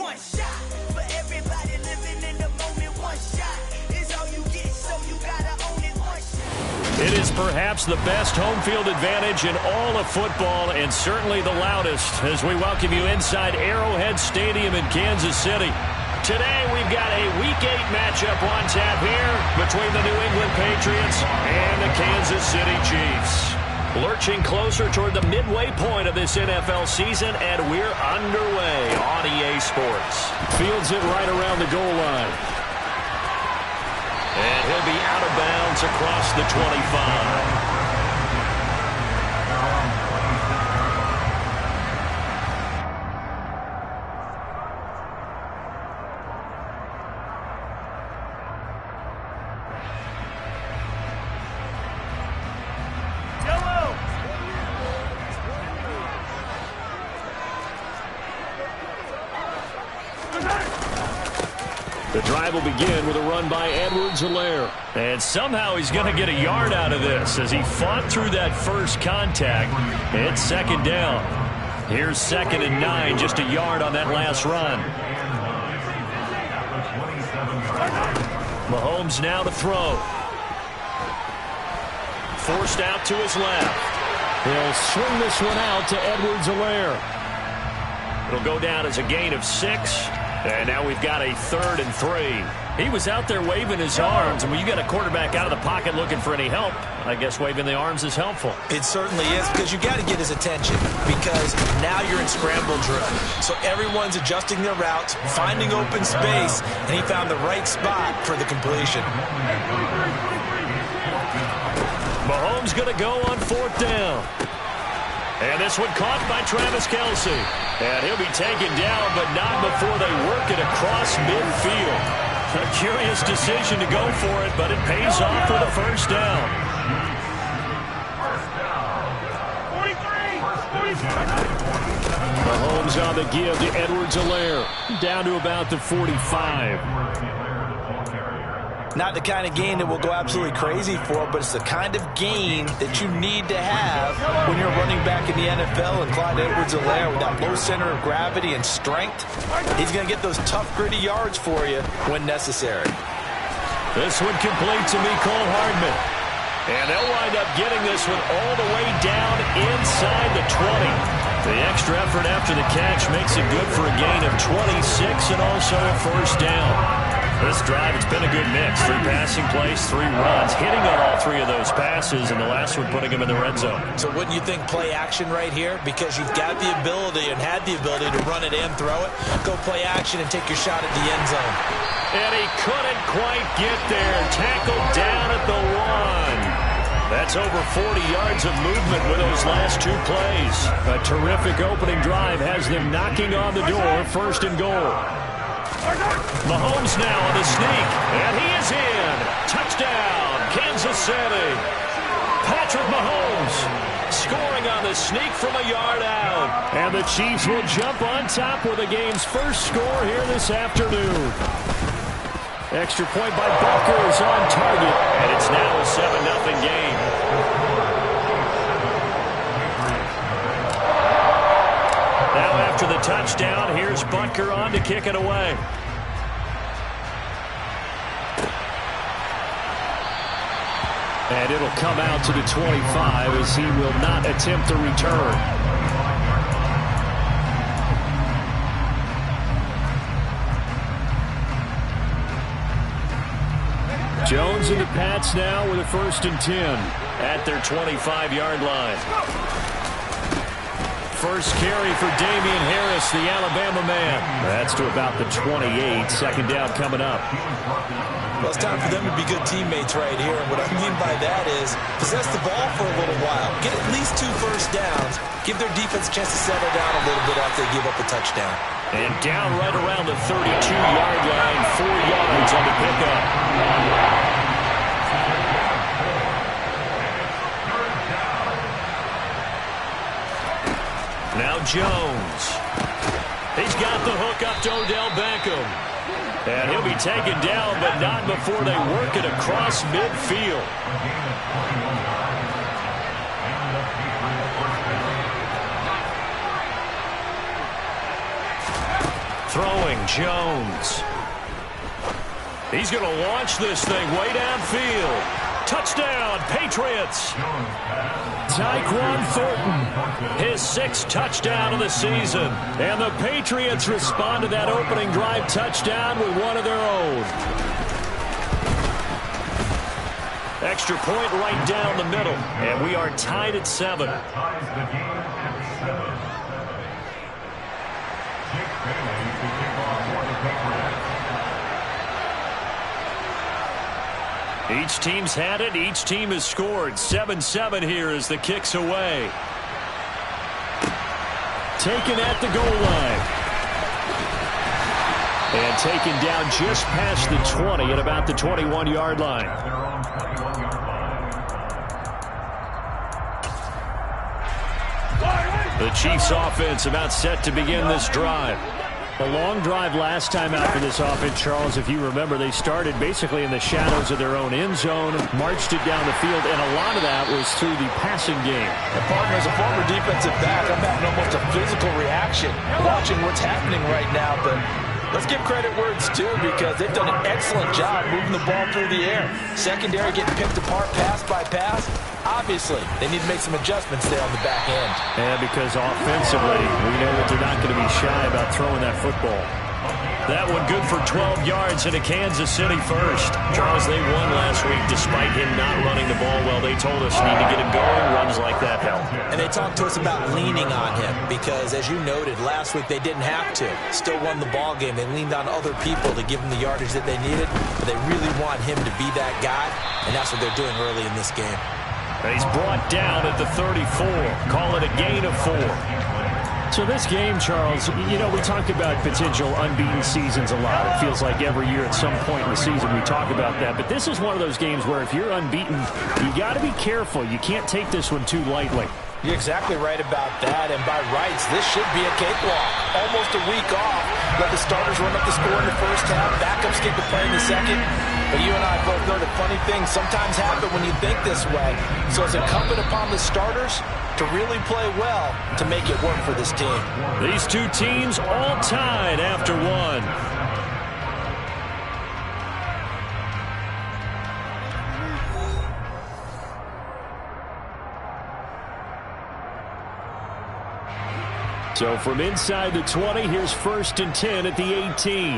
one shot. For everybody living in the moment, one shot is all you get, so you gotta own it. One shot. It is perhaps the best home field advantage in all of football, and certainly the loudest, as we welcome you inside Arrowhead Stadium in Kansas City. Today we've got a Week 8 matchup on tap here between the New England Patriots and the Kansas City Chiefs. Lurching closer toward the midway point of this NFL season, and we're underway on EA Sports. Fields it right around the goal line. And he'll be out of bounds across the 25. The drive will begin with a run by Edwards-Helaire. And somehow he's going to get a yard out of this as he fought through that first contact. It's second down. Here's 2nd and 9, just a yard on that last run. Mahomes now to throw. Forced out to his left. He'll swing this one out to Edwards-Helaire. It'll go down as a gain of 6. And now we've got a 3rd and 3. He was out there waving his arms, and when you got a quarterback out of the pocket looking for any help, I guess waving the arms is helpful. It certainly is, because you got to get his attention, because now you're in scramble drill. So everyone's adjusting their routes, finding open space, and he found the right spot for the completion. Mahomes going to go on 4th down. And this one caught by Travis Kelce. And he'll be taken down, but not before they work it across midfield. A curious decision to go for it, but it pays off with a first down. 43. Mahomes on the give to Edwards-Helaire. Down to about the 45. Not the kind of game that we'll go absolutely crazy for, but it's the kind of game that you need to have when you're running back in the NFL. And Clyde Edwards-Helaire, with that low center of gravity and strength, he's going to get those tough, gritty yards for you when necessary. This one complete to Mecole Hardman. And they'll wind up getting this one all the way down inside the 20. The extra effort after the catch makes it good for a gain of 26 and also a first down. This drive, it's been a good mix. 3 passing plays, 3 runs, hitting on all 3 of those passes, and the last one putting him in the red zone. So wouldn't you think play action right here? Because you've got the ability and had the ability to run it and throw it. Go play action and take your shot at the end zone. And he couldn't quite get there. Tackled down at the 1. That's over 40 yards of movement with those last 2 plays. A terrific opening drive has them knocking on the door, 1st and goal. Mahomes now on the sneak, and he is in. Touchdown, Kansas City. Patrick Mahomes scoring on the sneak from a yard out. And the Chiefs will jump on top with the game's first score here this afternoon. Extra point by Butker is on target, and it's now a 7-0 game. Now after the touchdown, here's Butker on to kick it away. And it'll come out to the 25 as he will not attempt to return. Jones and the Pats now with a 1st and 10 at their 25-yard line. First carry for Damian Harris, the Alabama man. That's to about the 28. 2nd down coming up. Well, it's time for them to be good teammates right here. And what I mean by that is possess the ball for a little while. Get at least 2 first downs. Give their defense a chance to settle down a little bit after they give up a touchdown. And down right around the 32-yard line. 4 yards on the pickup. Now Jones. He's got the hook up to Odell Beckham. And he'll be taken down, but not before they work it across midfield. Throwing Jones. He's going to launch this thing way downfield. Touchdown, Patriots. Tyquan Thornton, his 6th touchdown of the season. And the Patriots respond to that opening drive touchdown with one of their own. Extra point right down the middle. And we are tied at 7. Each team's had it. Each team has scored. 7-7 here as the kick's away. Taken at the goal line. And taken down just past the 20 at about the 21-yard line. The Chiefs offense about set to begin this drive. A long drive last time out for this offense, Charles. If you remember, they started basically in the shadows of their own end zone, marched it down the field, and a lot of that was through the passing game. And partner, as a former defensive back, I'm having almost a physical reaction watching what's happening right now. But let's give credit where it's due, because they've done an excellent job moving the ball through the air. Secondary getting picked apart pass by pass. Obviously, they need to make some adjustments there on the back end. And because offensively, we know that they're not going to be shy about throwing that football. That one good for 12 yards into Kansas City first. Charles, they won last week despite him not running the ball well. They told us need to get him going. Runs like that help. And they talked to us about leaning on him because, as you noted, last week they didn't have to. Still won the ball game. They leaned on other people to give them the yardage that they needed. But they really want him to be that guy, and that's what they're doing early in this game. And he's brought down at the 34. Call it a gain of 4. So this game, Charles, you know, we talk about potential unbeaten seasons a lot. It feels like every year at some point in the season we talk about that. But this is one of those games where if you're unbeaten, you got to be careful. You can't take this one too lightly. You're exactly right about that, and by rights, this should be a cakewalk. Almost a week off. Let the starters run up the score in the first half, backups get to play in the second. But you and I both know that funny things sometimes happen when you think this way. So it's incumbent upon the starters to really play well to make it work for this team. These two teams all tied after one. So from inside the 20, here's 1st and 10 at the 18.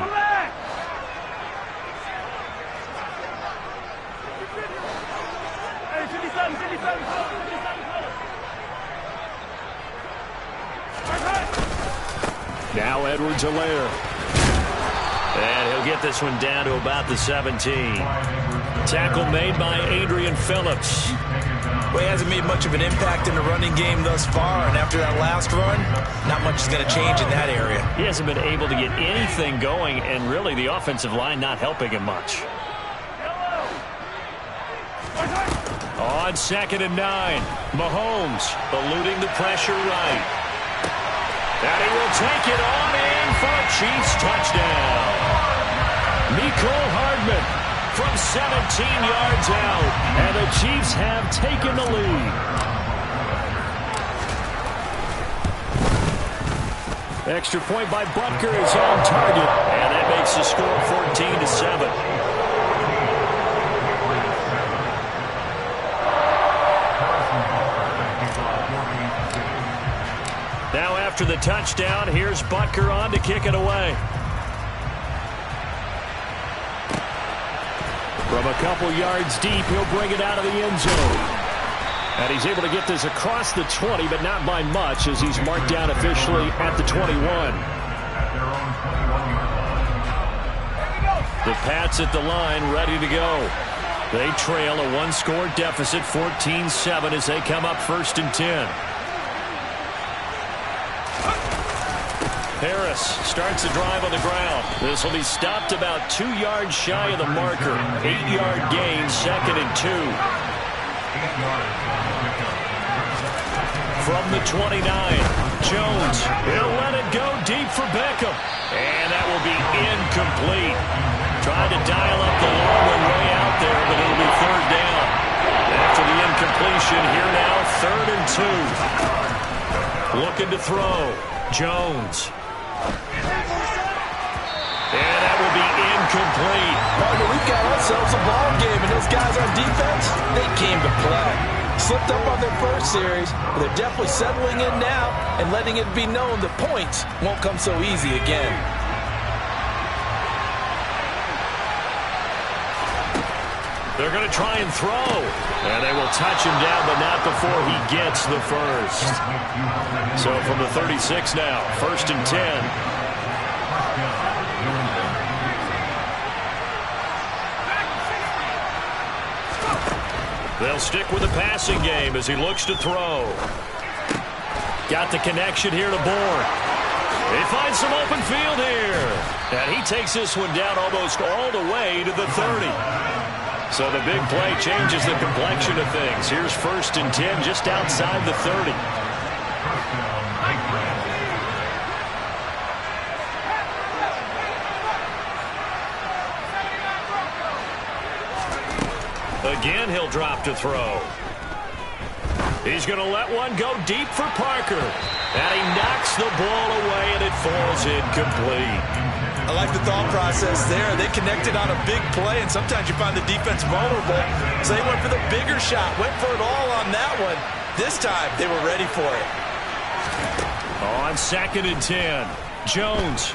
Now Edwards-Helaire. And he'll get this one down to about the 17. Tackle made by Adrian Phillips. Well, he hasn't made much of an impact in the running game thus far, and after that last run, not much is going to change in that area. He hasn't been able to get anything going, and really the offensive line not helping him much. On 2nd and 9, Mahomes eluding the pressure right. And he will take it on in for a Chiefs touchdown. Mecole Hardman from 17 yards out, and the Chiefs have taken the lead. Extra point by Butker is on target, and that makes the score 14-7. Now after the touchdown, here's Butker on to kick it away. From a couple yards deep, he'll bring it out of the end zone. And he's able to get this across the 20, but not by much, as he's marked down officially at the 21. The Pats at the line, ready to go. They trail a one-score deficit, 14-7, as they come up 1st and 10. Harris starts the drive on the ground. This will be stopped about 2 yards shy of the marker. 8-yard gain, 2nd and 2. From the 29, Jones, he'll let it go deep for Beckham. And that will be incomplete. Tried to dial up the long one way out there, but it'll be 3rd down. After the incompletion, here now, 3rd and 2. Looking to throw, Jones. incomplete. Partner, we've got ourselves a ball game, and those guys on defense, they came to play. Slipped up on their first series, but they're definitely settling in now and letting it be known that points won't come so easy again. They're going to try and throw. And they will touch him down, but not before he gets the first. So from the 36 now, 1st and 10. They'll stick with the passing game as he looks to throw. Got the connection here to Bourne. They find some open field here. And he takes this one down almost all the way to the 30. So the big play changes the complexion of things. Here's 1st and 10 just outside the 30. Again, he'll drop to throw. He's going to let one go deep for Parker. And he knocks the ball away, and it falls incomplete. I like the thought process there. They connected on a big play, and sometimes you find the defense vulnerable. So they went for the bigger shot, went for it all on that one. This time, they were ready for it. On 2nd and 10, Jones.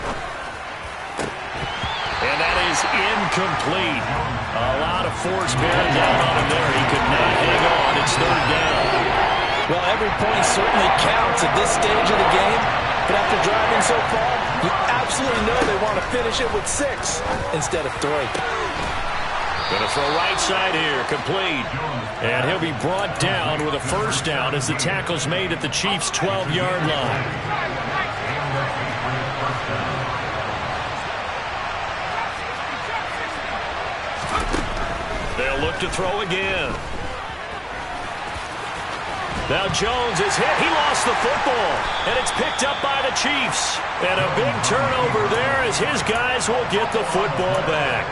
And that is incomplete. A lot of force bearing down on him there. He could not hang on. It's 3rd down. Well, every point certainly counts at this stage of the game. But after driving so far, you absolutely know they want to finish it with 6 instead of 3. Going to throw right side here, complete. And he'll be brought down with a 1st down as the tackle's made at the Chiefs' 12-yard line. They'll look to throw again. Now Jones is hit. He lost the football. And it's picked up by the Chiefs. And a big turnover there as his guys will get the football back.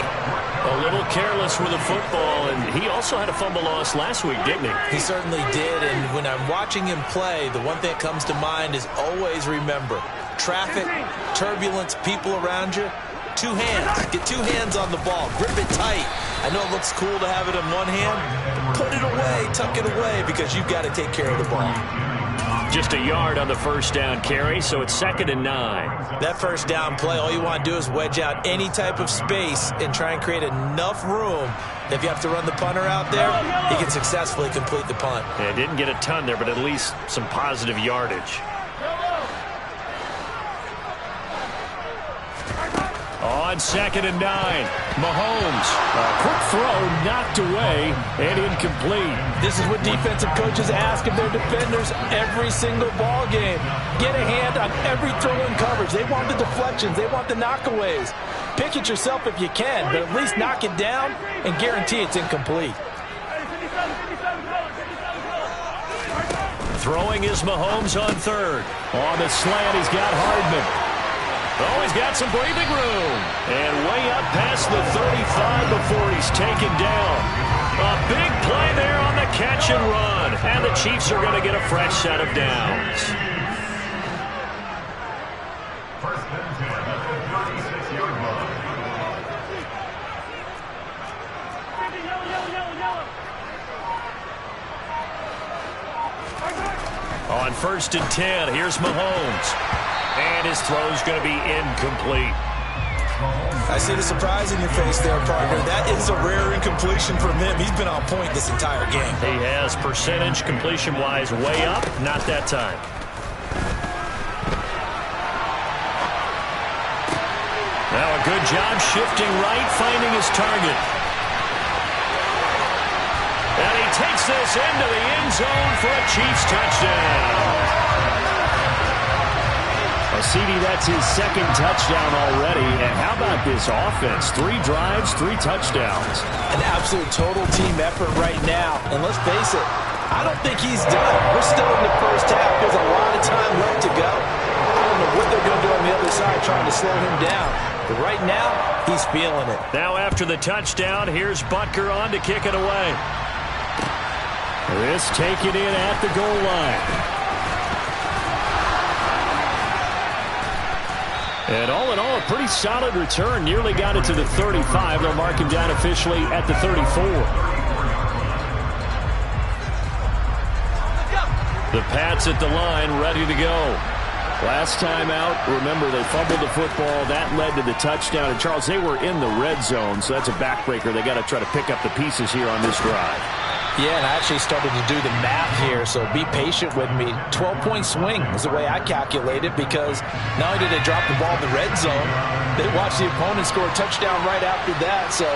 A little careless with the football. And he also had a fumble loss last week, didn't he? He certainly did. And when I'm watching him play, the one thing that comes to mind is always remember. Traffic, turbulence, people around you. 2 hands. Get 2 hands on the ball. Grip it tight. I know it looks cool to have it in one hand, but put it away, tuck it away, because you've got to take care of the ball. Just a yard on the 1st down carry, so it's 2nd and 9. That 1st down play, all you want to do is wedge out any type of space and try and create enough room. If you have to run the punter out there, he can successfully complete the punt. Yeah, didn't get a ton there, but at least some positive yardage. On 2nd and 9, Mahomes. A quick throw knocked away and incomplete. This is what defensive coaches ask of their defenders every single ball game. Get a hand on every throw in coverage. They want the deflections. They want the knockaways. Pick it yourself if you can, but at least knock it down and guarantee it's incomplete. Throwing is Mahomes on 3rd. On the slant, he's got Hardman. Oh, he's got some breathing room. And way up past the 35 before he's taken down. A big play there on the catch and run. And the Chiefs are going to get a fresh set of downs. On 1st and 10, here's Mahomes. And his throw's going to be incomplete. I see the surprise in your face there, partner. That is a rare incompletion from him. He's been on point this entire game. He has percentage completion-wise way up. Not that time. Now a good job shifting right, finding his target. And he takes this into the end zone for a Chiefs touchdown. CD, that's his 2nd touchdown already. And how about this offense? 3 drives, 3 touchdowns. An absolute total team effort right now. And let's face it, I don't think he's done. We're still in the 1st half. There's a lot of time left to go. I don't know what they're going to do on the other side trying to slow him down. But right now, he's feeling it. Now after the touchdown, here's Butker on to kick it away. This taken in at the goal line. And all in all, a pretty solid return. Nearly got it to the 35. They'll mark him down officially at the 34. The Pats at the line, ready to go. Last time out, remember, they fumbled the football. That led to the touchdown. And, Charles, they were in the red zone, so that's a backbreaker. They got to try to pick up the pieces here on this drive. Yeah, and I actually started to do the math here, so be patient with me. 12-point swing is the way I calculate it, because not only did they drop the ball in the red zone, they watched the opponent score a touchdown right after that. So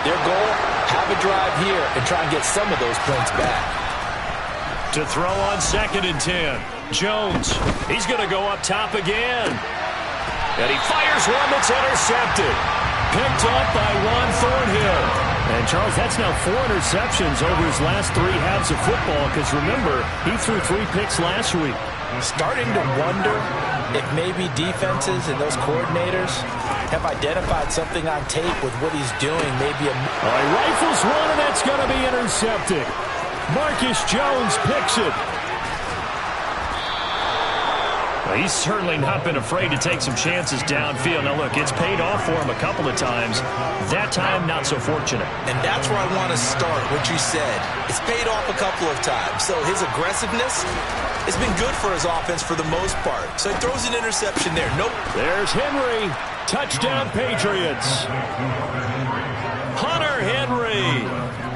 their goal, have a drive here and try and get some of those points back. To throw on 2nd and 10. Jones, he's going to go up top again. And he fires one that's intercepted. Picked up by Juan Thornhill. And, Charles, that's now 4 interceptions over his last 3 halves of football, because, remember, he threw 3 picks last week. Starting to wonder if maybe defenses and those coordinators have identified something on tape with what he's doing. Maybe All right, rifles one, and that's going to be intercepted. Marcus Jones picks it. Well, he's certainly not been afraid to take some chances downfield. Now, look, it's paid off for him a couple of times. That time, not so fortunate. And that's where I want to start, what you said. It's paid off a couple of times. So his aggressiveness has been good for his offense for the most part. So he throws an interception there. Nope. There's Henry. Touchdown, Patriots. Hunter Henry.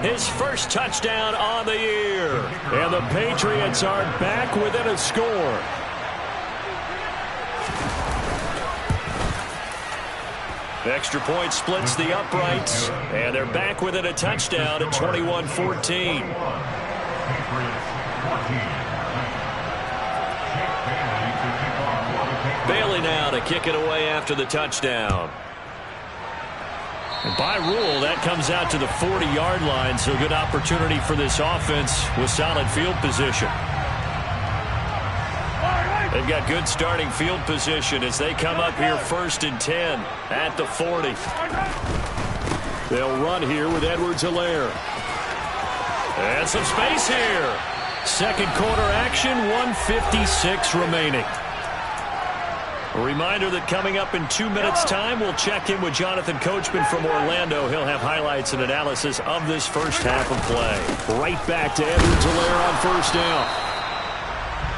His first touchdown on the year. And the Patriots are back within a score. Extra point splits the uprights, and they're back within a touchdown at 21-14. Bailey now to kick it away after the touchdown. And by rule, that comes out to the 40-yard line, so good opportunity for this offense with solid field position. They've got good starting field position as they come up here 1st and 10 at the 40. They'll run here with Edwards-Helaire. And some space here. Second quarter action, 1:56 remaining. A reminder that coming up in 2 minutes' time, we'll check in with Jonathan Coachman from Orlando. He'll have highlights and analysis of this first half of play. Right back to Edwards-Helaire on 1st down.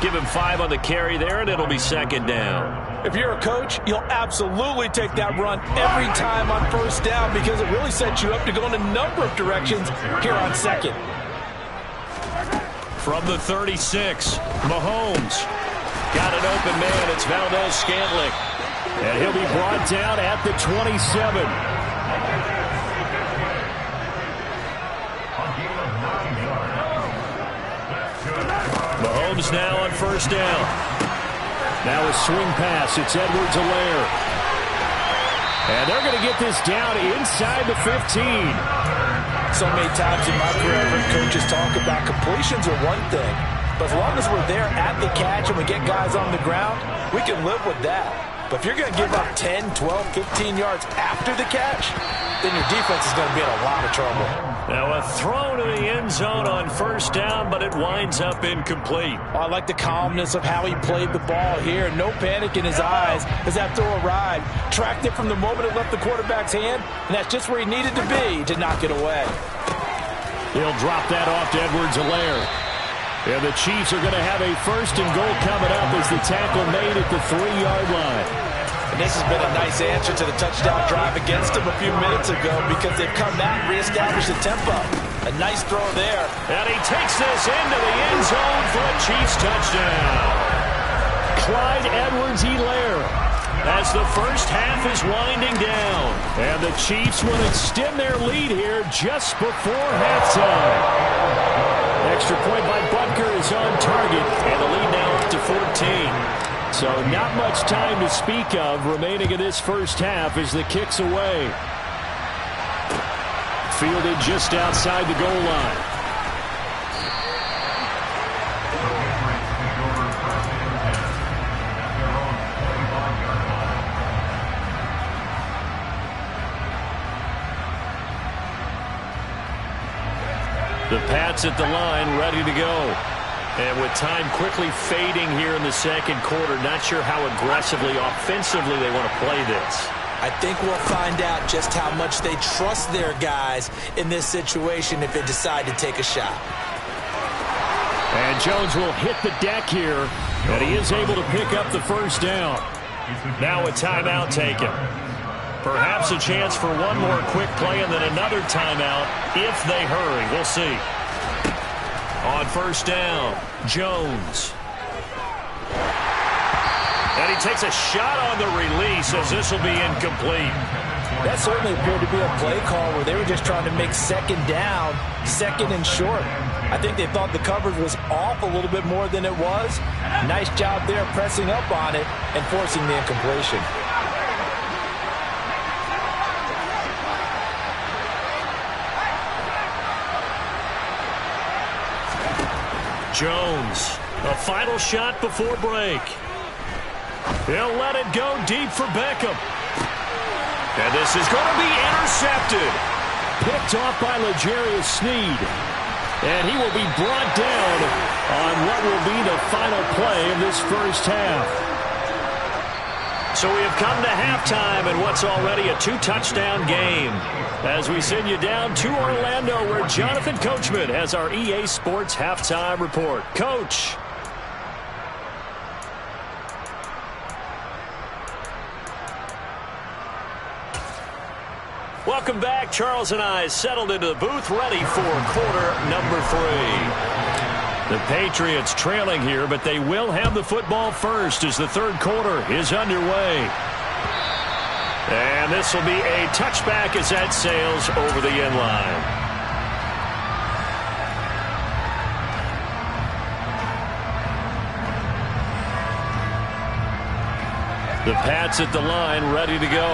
Give him 5 on the carry there, and it'll be 2nd down. If you're a coach, you'll absolutely take that run every time on 1st down, because it really sets you up to go in a number of directions here on 2nd. From the 36, Mahomes. Got an open man. It's Valdez-Scantling. And he'll be brought down at the 27. Mahomes now on 1st down. Now a swing pass. It's Edwards-Helaire. And they're going to get this down inside the 15. So many times in my career, I've heard coaches talk about completions are one thing. But as long as we're there at the catch and we get guys on the ground, we can live with that. But if you're going to give up 10, 12, 15 yards after the catch, then your defense is going to be in a lot of trouble. Now a throw to the end zone on 1st down, but it winds up incomplete. I like the calmness of how he played the ball here. No panic in his eyes as that throw arrived. Tracked it from the moment it left the quarterback's hand, and that's just where he needed to be to knock it away. He'll drop that off to Edwards-Helaire. And the Chiefs are going to have a 1st and goal coming up as the tackle made at the 3-yard line. And this has been a nice answer to the touchdown drive against them a few minutes ago, because they've come back and reestablished the tempo. A nice throw there. And he takes this into the end zone for a Chiefs touchdown. Clyde Edwards-Helaire as the first half is winding down. And the Chiefs will extend their lead here just before halftime. Extra point by Butker is on target, and the lead now up to 14. So not much time to speak of remaining in this first half as the kick's away. Fielded just outside the goal line. The Pats at the line, ready to go. And with time quickly fading here in the second quarter, not sure how aggressively, offensively they want to play this. I think we'll find out just how much they trust their guys in this situation if they decide to take a shot. And Jones will hit the deck here, and he is able to pick up the first down. Now a timeout taken. Perhaps a chance for one more quick play and then another timeout if they hurry. We'll see. On first down, Jones. And he takes a shot on the release as this will be incomplete. That certainly appeared to be a play call where they were just trying to make second down, second and short. I think they thought the coverage was off a little bit more than it was. Nice job there pressing up on it and forcing the incompletion. Jones, a final shot before break. He'll let it go deep for Beckham. And this is going to be intercepted. Picked off by L'Jarius Sneed. And he will be brought down on what will be the final play of this first half. So we have come to halftime in what's already a 2-touchdown game. As we send you down to Orlando, where Jonathan Coachman has our EA Sports Halftime Report. Coach. Welcome back. Charles and I settled into the booth, ready for quarter number 3. The Patriots trailing here, but they will have the football first as the third quarter is underway. And this will be a touchback as that sails over the end line. The Pats at the line, ready to go.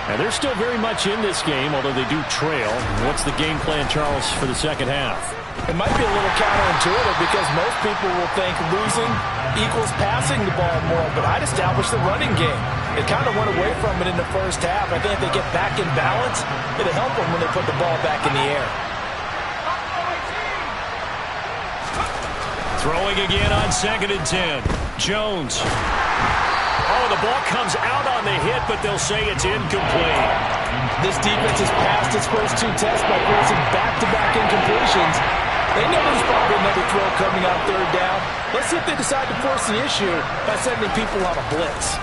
And they're still very much in this game, although they do trail. What's the game plan, Charles, for the second half? It might be a little counterintuitive because most people will think losing equals passing the ball more, but I'd establish the running game. They kind of went away from it in the first half. I think if they get back in balance, it'll help them when they put the ball back in the air. Throwing again on 2nd and 10. Jones. Oh, the ball comes out on the hit, but they'll say it's incomplete. This defense has passed its first 2 tests by forcing back-to-back incompletions. They know there's probably another throw coming on 3rd down. Let's see if they decide to force the issue by sending people on a blitz.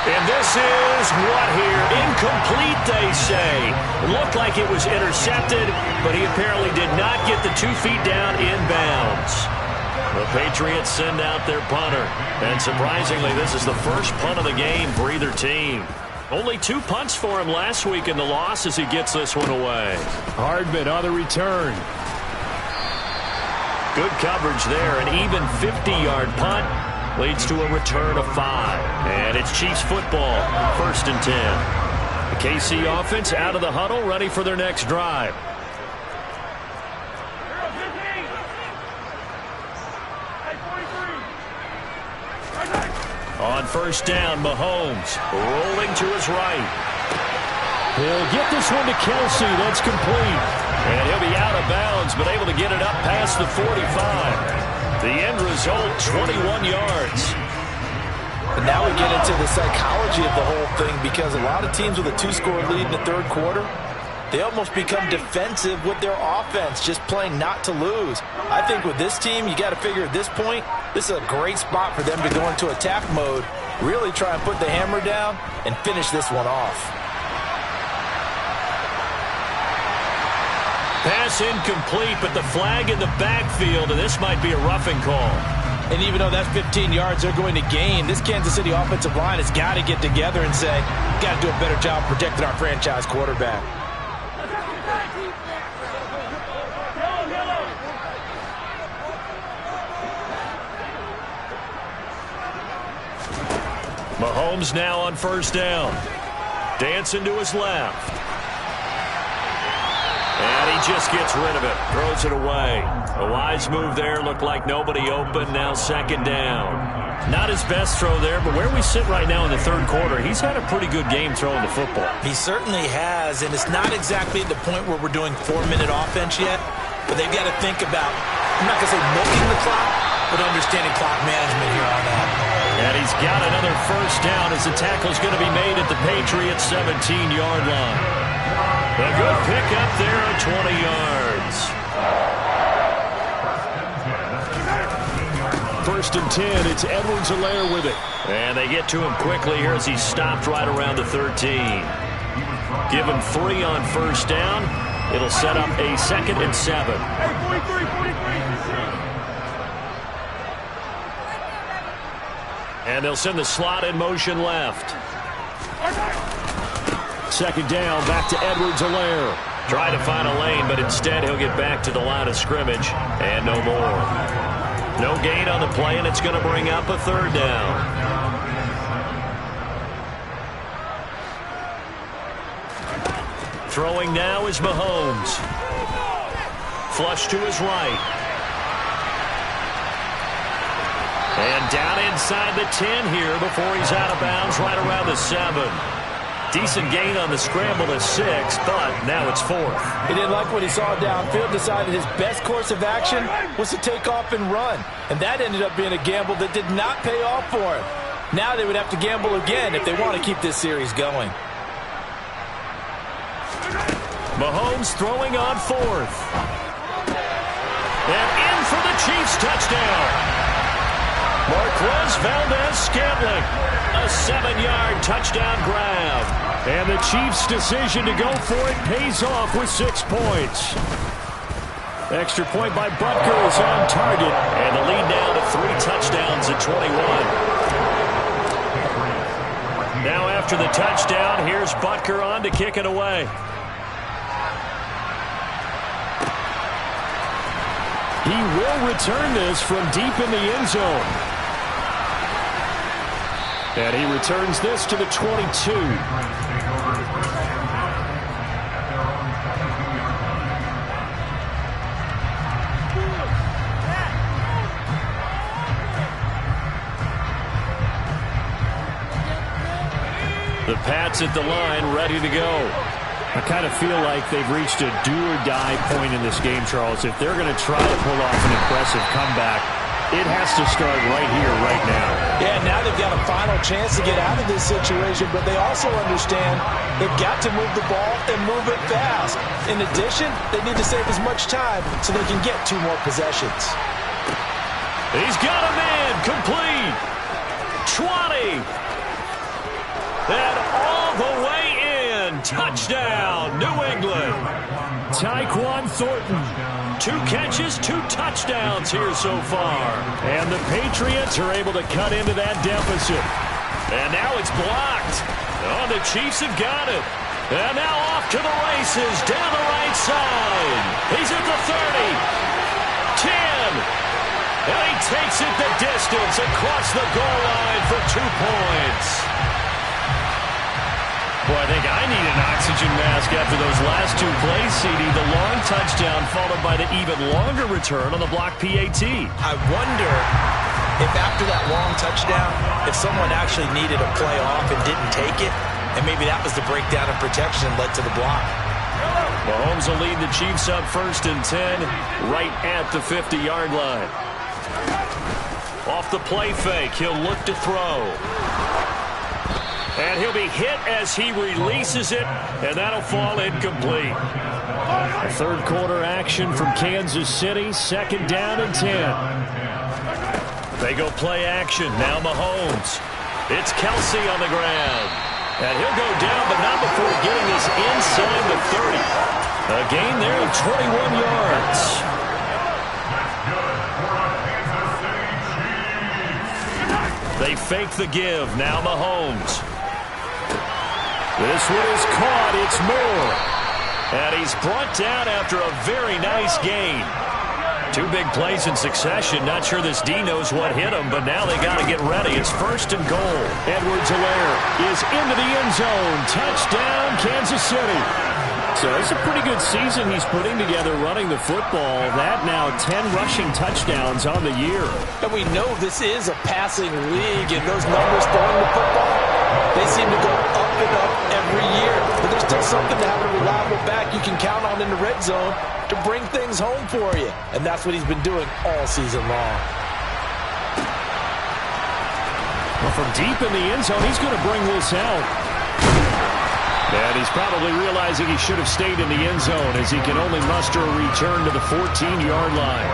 And this is what here? Incomplete, they say. It looked like it was intercepted, but he apparently did not get the 2 feet down inbounds. The Patriots send out their punter. And surprisingly, this is the first punt of the game for either team. Only 2 punts for him last week in the loss as he gets this one away. Hardman on the return. Good coverage there. An even 50-yard punt leads to a return of 5. And it's Chiefs football, 1st and 10. The KC offense out of the huddle, ready for their next drive. On 1st down, Mahomes rolling to his right. He'll get this one to Kelsey. That's complete. And he'll be out of bounds, but able to get it up past the 45. The end result, 21 yards. And now we get into the psychology of the whole thing because a lot of teams with a 2-score lead in the 3rd quarter, they almost become defensive with their offense, just playing not to lose. I think with this team, you got to figure at this point, this is a great spot for them to go into attack mode, really try and put the hammer down and finish this one off. Pass incomplete, but the flag in the backfield, and this might be a roughing call. And even though that's 15 yards they're going to gain, this Kansas City offensive line has got to get together and say, got to do a better job protecting our franchise quarterback. Mahomes now on 1st down. Dancing to his left. And he just gets rid of it. Throws it away. A wise move there. Looked like nobody open. Now 2nd down. Not his best throw there, but where we sit right now in the 3rd quarter, he's had a pretty good game throwing the football. He certainly has, and it's not exactly at the point where we're doing 4-minute offense yet. but they've got to think about, I'm not going to say milking the clock, but understanding clock management here on that. And he's got another first down as the tackle's going to be made at the Patriots' 17-yard line. A good pickup there at 20 yards. First and 10, it's Edwards-Helaire with it. And they get to him quickly here as he stopped right around the 13. Give him 3 on first down. It'll set up a 2nd and 7. And they'll send the slot in motion left. 2nd down, back to Edwards-Helaire. Try to find a lane, but instead he'll get back to the line of scrimmage and no more. No gain on the play, and it's going to bring up a 3rd down. Throwing now is Mahomes. Flush to his right. And down inside the 10 here before he's out of bounds right around the 7. Decent gain on the scramble at 6, but now it's 4th. He didn't like what he saw downfield, decided his best course of action was to take off and run. And that ended up being a gamble that did not pay off for him. Now they would have to gamble again if they want to keep this series going. Mahomes throwing on 4th. And in for the Chiefs touchdown. Marquez Valdez-Scantling. A 7-yard touchdown grab. And the Chiefs' decision to go for it pays off with 6 points. Extra point by Butker is on target. And the lead now to 3 touchdowns at 21. Now after the touchdown, here's Butker on to kick it away. He will return this from deep in the end zone. And he returns this to the 22. The Pats at the line, ready to go. I kind of feel like they've reached a do-or-die point in this game, Charles. If they're going to try to pull off an impressive comeback, it has to start right here, right now. Yeah, now they've got a final chance to get out of this situation, but they also understand they've got to move the ball and move it fast. In addition, they need to save as much time so they can get 2 more possessions. He's got a man, complete. 20. And all the way in. Touchdown, New England. Tyquan Thornton. 2 catches, 2 touchdowns here so far. And the Patriots are able to cut into that deficit. And now it's blocked. Oh, the Chiefs have got it. And now off to the races down the right side. He's at the 30. 10. And he takes it the distance across the goal line for 2 points. Boy, I think I need an oxygen mask after those last 2 plays, CD. The long touchdown followed by the even longer return on the block PAT. I wonder if after that long touchdown, if someone actually needed a play off and didn't take it, and maybe that was the breakdown in protection that led to the block. Mahomes will lead the Chiefs up 1st and 10 right at the 50-yard line. Off the play fake, he'll look to throw. And he'll be hit as he releases it, and that'll fall incomplete. A 3rd quarter action from Kansas City, 2nd down and 10. They go play action, now Mahomes. It's Kelsey on the ground. And he'll go down, but not before getting this inside the 30. A gain there of 21 yards. They fake the give, now Mahomes. This one is caught. It's Moore. And he's brought down after a very nice gain. 2 big plays in succession. Not sure this D knows what hit him, but now they got to get ready. It's 1st and goal. Edwards-Helaire is into the end zone. Touchdown, Kansas City. So it's a pretty good season he's putting together running the football. That now 10 rushing touchdowns on the year. And we know this is a passing league, and those numbers throwing the football, They seem to go up and up every year, but there's still something to having a reliable back you can count on in the red zone to bring things home for you. And that's what he's been doing all season long. Well, from deep in the end zone, he's going to bring this out. And he's probably realizing he should have stayed in the end zone as he can only muster a return to the 14-yard line.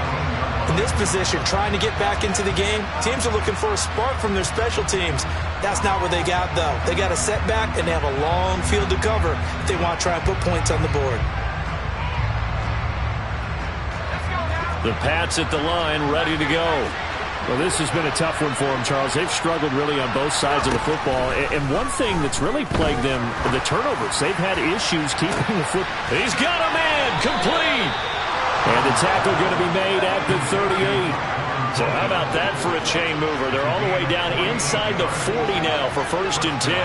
In this position, trying to get back into the game, teams are looking for a spark from their special teams. That's not what they got, though. They got a setback, and they have a long field to cover if they want to try and put points on the board. The Pats at the line, ready to go. Well, this has been a tough one for them, Charles. They've struggled really on both sides of the football. And one thing that's really plagued them, the turnovers. They've had issues keeping the foot. He's got a man, complete. And the tackle going to be made at the 38. So how about that for a chain mover? They're all the way down inside the 40 now for 1st and 10.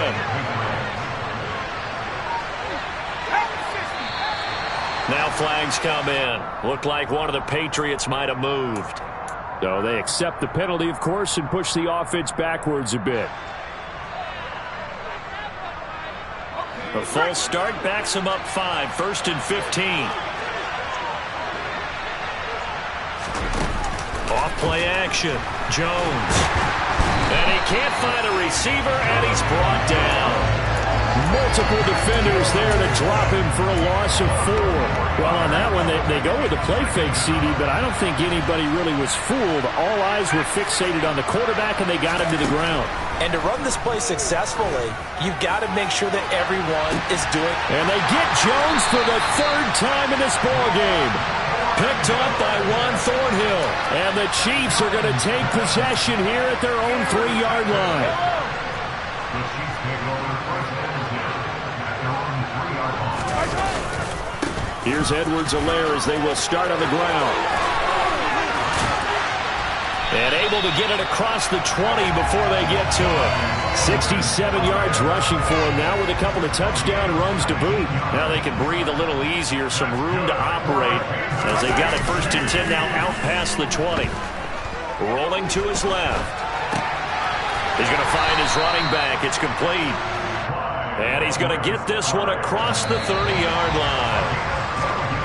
Now flags come in. Looked like one of the Patriots might have moved. So they accept the penalty, of course, and push the offense backwards a bit. A false start backs him up 5, 1st and 15. Off play action. Jones. And he can't find a receiver, and he's brought down. Multiple defenders there to drop him for a loss of 4. Well, on that one, they go with the play fake, CD, but I don't think anybody really was fooled. All eyes were fixated on the quarterback, and they got him to the ground. And to run this play successfully, you've got to make sure that everyone is doing. And they get Jones for the 3rd time in this ballgame. Picked up by Juan Thornhill. And the Chiefs are going to take possession here at their own 3-yard line. Here's Edwards-Helaire as they will start on the ground. And able to get it across the 20 before they get to it. 67 yards rushing for him now with a couple of touchdown runs to boot. Now they can breathe a little easier, some room to operate as they got it 1st and 10 now out past the 20. Rolling to his left. He's going to find his running back. It's complete. And he's going to get this one across the 30-yard line.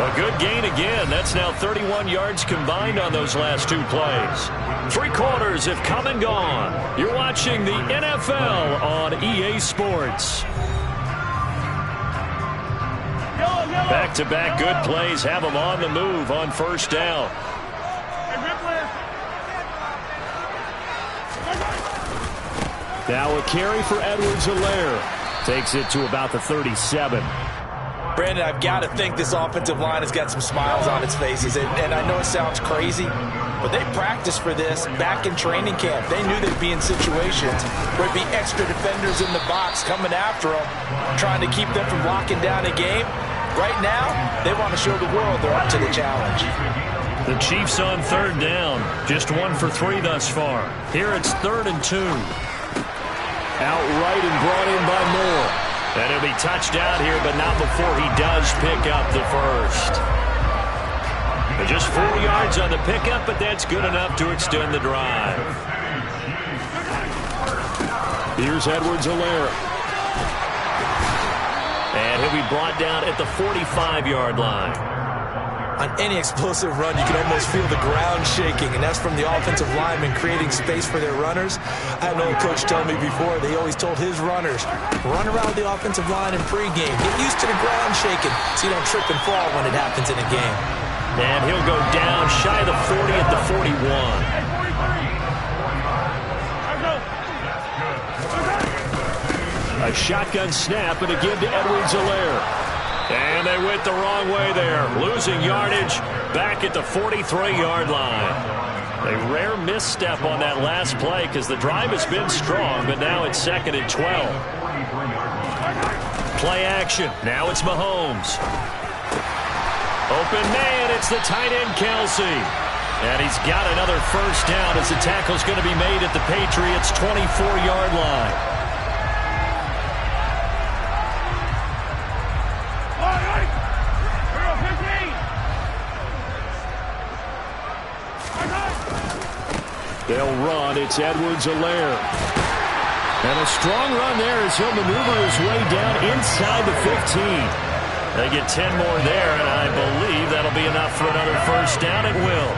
A good gain again. That's now 31 yards combined on those last 2 plays. 3 quarters have come and gone. You're watching the NFL on EA Sports. Back-to-back good plays have them on the move on 1st down. Now a carry for Edwards-Helaire. Takes it to about the 37. Brandon, I've got to think this offensive line has got some smiles on its faces. And I know it sounds crazy, but they practiced for this back in training camp. They knew they'd be in situations where there'd be extra defenders in the box coming after them, trying to keep them from locking down a game. Right now, they want to show the world they're up to the challenge. The Chiefs on 3rd down. Just 1 for 3 thus far. Here it's 3rd and 2. Outright and brought in by Moore. And he'll be touched out here, but not before he does pick up the 1st. But just 4 yards on the pickup, but that's good enough to extend the drive. Here's Edwards-Helaire. And he'll be brought down at the 45-yard line. On any explosive run, you can almost feel the ground shaking, and that's from the offensive linemen creating space for their runners. I had an old coach tell me before, they always told his runners, run around the offensive line in pregame. Get used to the ground shaking so you don't trip and fall when it happens in a game. And he'll go down shy of the 40 at the 41. A shotgun snap, and again to Edwards-Helaire. And they went the wrong way there. Losing yardage back at the 43-yard line. A rare misstep on that last play because the drive has been strong, but now it's 2nd and 12. Play action. Now it's Mahomes. Open man. It's the tight end, Kelsey. And he's got another 1st down as the tackle's going to be made at the Patriots' 24-yard line. They'll run. It's Edwards-Helaire. And a strong run there as he'll maneuver his way down inside the 15. They get 10 more there, and I believe that'll be enough for another first down. It will.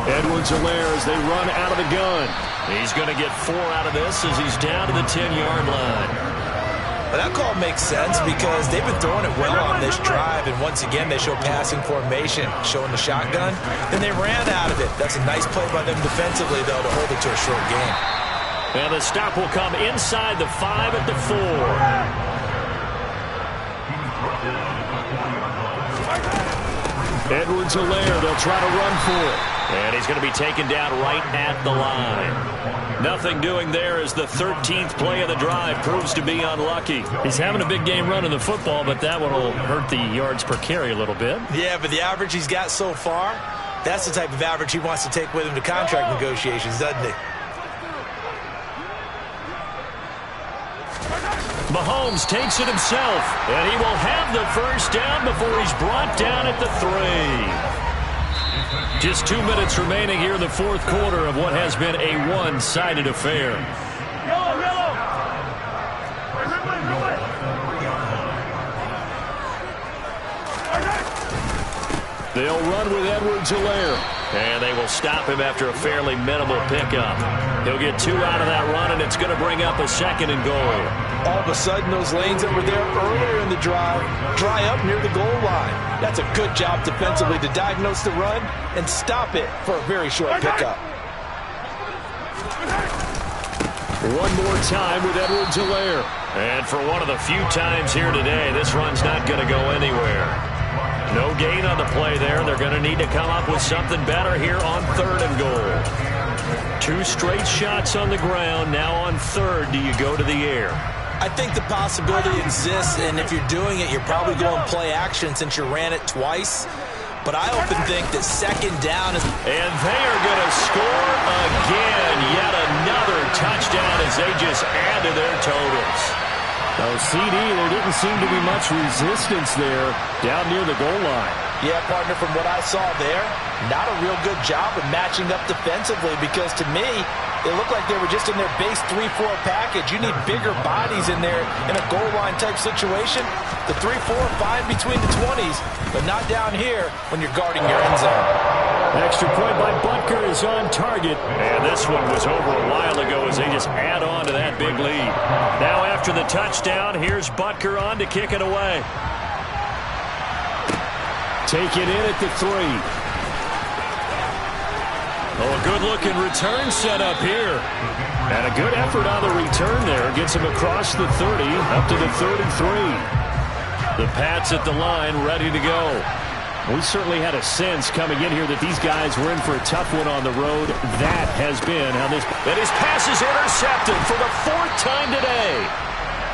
Edwards-Helaire as they run out of the gun. He's going to get 4 out of this as he's down to the 10-yard line. Well, that call makes sense because they've been throwing it well on this drive, and once again they show passing formation, showing the shotgun, and they ran out of it. That's a nice play by them defensively, though, to hold it to a short game. And the stop will come inside the 5 at the 4. Edwards-Helaire, they'll try to run for it. And he's going to be taken down right at the line. Nothing doing there as the 13th play of the drive proves to be unlucky. He's having a big game running the football, but that one will hurt the yards per carry a little bit. Yeah, but the average he's got so far, that's the type of average he wants to take with him to contract negotiations, doesn't he? Mahomes takes it himself, and he will have the first down before he's brought down at the 3. Just 2 minutes remaining here in the fourth quarter of what has been a one-sided affair. They'll run with Edwards-Helaire. And they will stop him after a fairly minimal pickup. He'll get 2 out of that run, and it's going to bring up a 2nd and goal. All of a sudden, those lanes that were there earlier in the drive dry up near the goal line. That's a good job defensively to diagnose the run and stop it for a very short pickup. One more time with Edwards-Helaire. And for one of the few times here today, this run's not going to go anywhere. No gain on the play there. They're going to need to come up with something better here on 3rd and goal. 2 straight shots on the ground. Now on 3rd, do you go to the air? I think the possibility exists, and if you're doing it, you're probably going play action since you ran it twice. But I often think that 2nd down is... And they are going to score again. Yet another touchdown as they just add to their totals. Oh, CD, there didn't seem to be much resistance there down near the goal line. Yeah, partner, from what I saw there, not a real good job of matching up defensively because to me, it looked like they were just in their base 3-4 package. You need bigger bodies in there in a goal line type situation. The 3-4 fine between the 20s, but not down here when you're guarding your end zone. Extra point by Butker is on target. And this one was over a while ago as they just add on to that big lead. Now after the touchdown, here's Butker on to kick it away. Take it in at the 3. Oh, a good-looking return set up here. And a good effort on the return there. Gets him across the 30, up to the 3rd and 3. The Pats at the line, ready to go. We certainly had a sense coming in here that these guys were in for a tough one on the road. That has been how this... And his pass is intercepted for the 4th time today.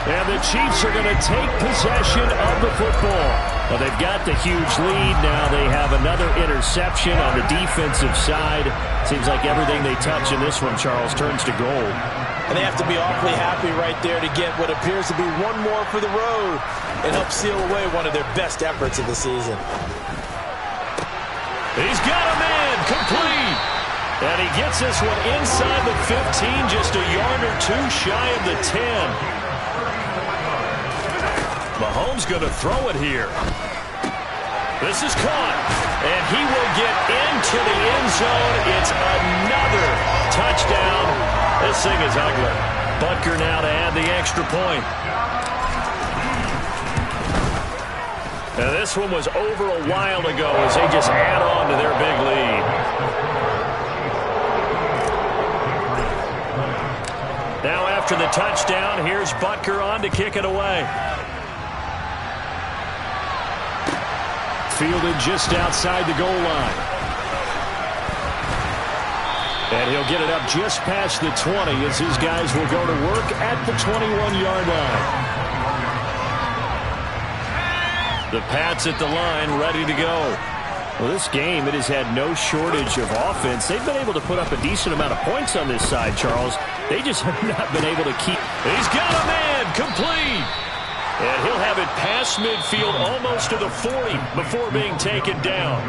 And the Chiefs are going to take possession of the football. Well, they've got the huge lead. Now they have another interception on the defensive side. Seems like everything they touch in this one, Charles, turns to gold. And they have to be awfully happy right there to get what appears to be one more for the road and help seal away one of their best efforts of the season. He's got a man, complete. And he gets this one inside the 15, just a yard or 2 shy of the 10. Mahomes going to throw it here. This is caught, and he will get into the end zone. It's another touchdown. This thing is ugly. Butker now to add the extra point. Now this one was over a while ago as they just add on to their big lead. Now after the touchdown, here's Butker on to kick it away. Fielded just outside the goal line. And he'll get it up just past the 20 as his guys will go to work at the 21-yard line. The Pats at the line, ready to go. Well, this game, it has had no shortage of offense. They've been able to put up a decent amount of points on this side, Charles. They just have not been able to keep... He's got a man, complete! And he'll have it past midfield almost to the 40 before being taken down.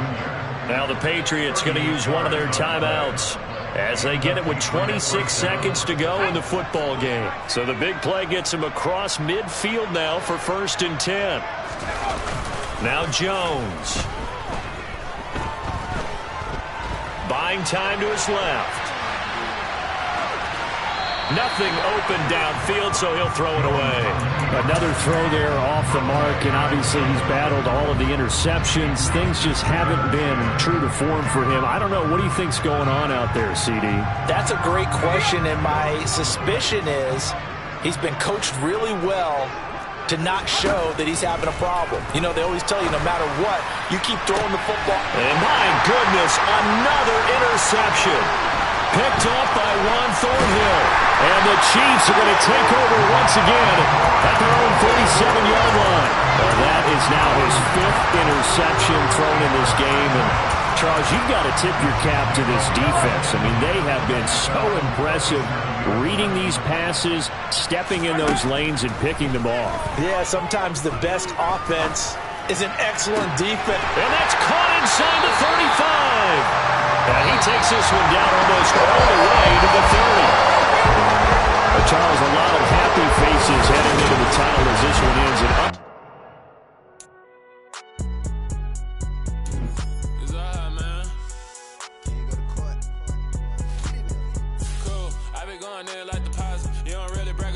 Now the Patriots going to use one of their timeouts as they get it with 26 seconds to go in the football game. So the big play gets him across midfield now for 1st and 10. Now Jones. Buying time to his left. Nothing open downfield, so he'll throw it away. Another throw there off the mark, and obviously he's battled all of the interceptions. Things just haven't been true to form for him. I don't know. What do you think's going on out there, CD? That's a great question, and my suspicion is he's been coached really well to not show that he's having a problem. You know, they always tell you no matter what, you keep throwing the football. And my goodness, another interception. Picked off by Juan Thornhill. And the Chiefs are going to take over once again at their own 37-yard line. Well, that is now his 5th interception thrown in this game. And Charles, you've got to tip your cap to this defense. I mean, they have been so impressive reading these passes, stepping in those lanes, and picking them off. Yeah, sometimes the best offense is an excellent defense. And that's caught inside the 35. And he takes this one down almost all the way to the 30. Charles, a lot of happy faces heading into the title as this one ends in up. It's all right, man. Can you go to court? Cool. I been going there like deposit. You don't really break